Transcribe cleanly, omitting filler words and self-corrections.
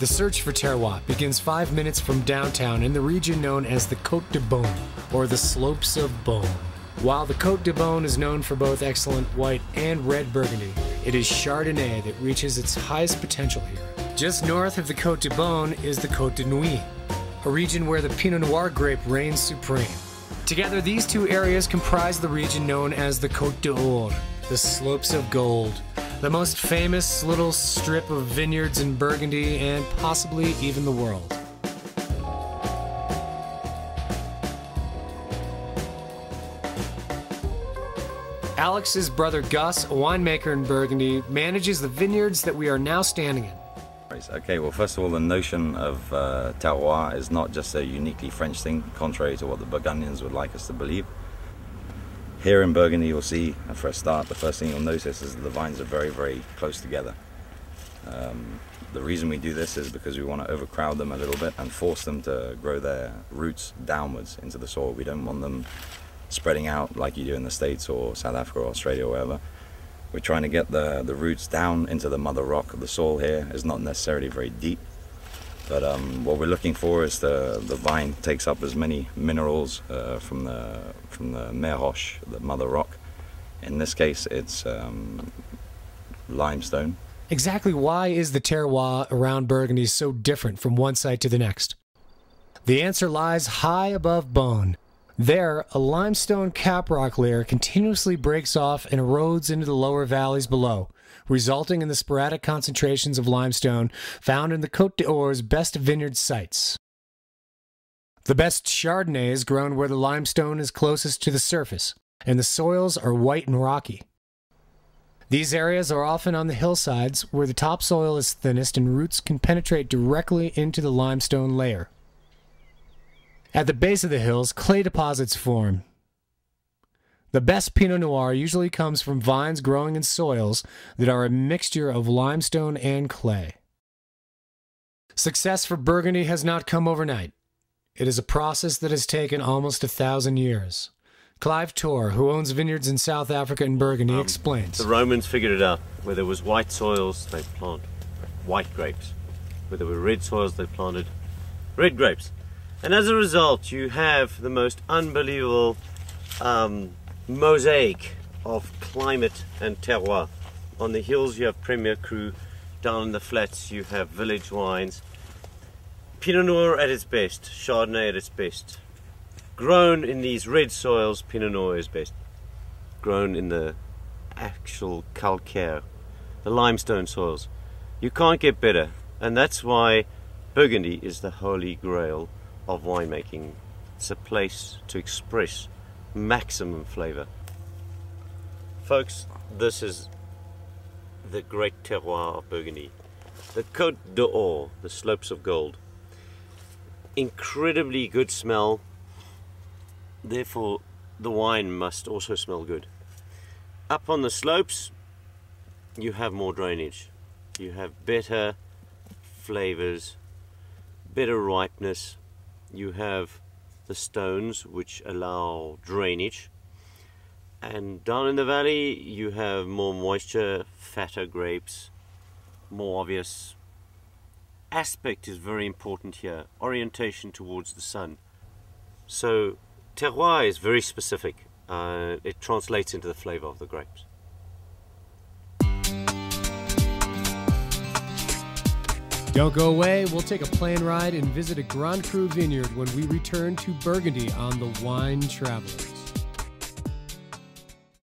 The search for terroir begins 5 minutes from downtown in the region known as the Cote du Beaune, or the Slopes of Beaune. While the Cote du Beaune is known for both excellent white and red Burgundy, it is Chardonnay that reaches its highest potential here. Just north of the Cote du Beaune is the Côte de Nuit, a region where the Pinot Noir grape reigns supreme. Together, these two areas comprise the region known as the Côte d'Or, the Slopes of Gold, the most famous little strip of vineyards in Burgundy and possibly even the world. Alex's brother Gus, a winemaker in Burgundy, manages the vineyards that we are now standing in. Okay, well, first of all, the notion of terroir is not just a uniquely French thing, contrary to what the Burgundians would like us to believe. Here in Burgundy, you'll see, for a start, the first thing you'll notice is that the vines are very, very close together. The reason we do this is because we want to overcrowd them a little bit and force them to grow their roots downwards into the soil. We don't want them spreading out like you do in the States or South Africa or Australia or wherever. We're trying to get the roots down into the mother rock. The soil here is not necessarily very deep, but what we're looking for is the vine takes up as many minerals from the mer roche, the mother rock. In this case, it's limestone. Exactly why is the terroir around Burgundy so different from one site to the next? The answer lies high above Beaune. There, a limestone caprock layer continuously breaks off and erodes into the lower valleys below, resulting in the sporadic concentrations of limestone found in the Côte d'Or's best vineyard sites. The best Chardonnay is grown where the limestone is closest to the surface, and the soils are white and rocky. These areas are often on the hillsides where the topsoil is thinnest and roots can penetrate directly into the limestone layer. At the base of the hills, clay deposits form. The best Pinot Noir usually comes from vines growing in soils that are a mixture of limestone and clay. Success for Burgundy has not come overnight. It is a process that has taken almost 1,000 years. Clive Torr, who owns vineyards in South Africa and Burgundy, explains. The Romans figured it out. Where there was white soils, they plant white grapes. Where there were red soils, they planted red grapes. And as a result, you have the most unbelievable mosaic of climate and terroir. On the hills you have Premier Cru, down in the flats you have village wines. Pinot Noir at its best, Chardonnay at its best. Grown in these red soils, Pinot Noir is best. Grown in the actual calcaire, the limestone soils. You can't get better, and that's why Burgundy is the holy grail of winemaking. It's a place to express maximum flavor. Folks, this is the great terroir of Burgundy. The Côte d'Or, the Slopes of Gold. Incredibly good smell, therefore the wine must also smell good. Up on the slopes you have more drainage, you have better flavors, better ripeness. You have the stones which allow drainage, and down in the valley you have more moisture, fatter grapes, more obvious. Aspect is very important here, orientation towards the sun. So terroir is very specific, it translates into the flavor of the grapes. Don't go away, we'll take a plane ride and visit a Grand Cru vineyard when we return to Burgundy on the Wine Travelers.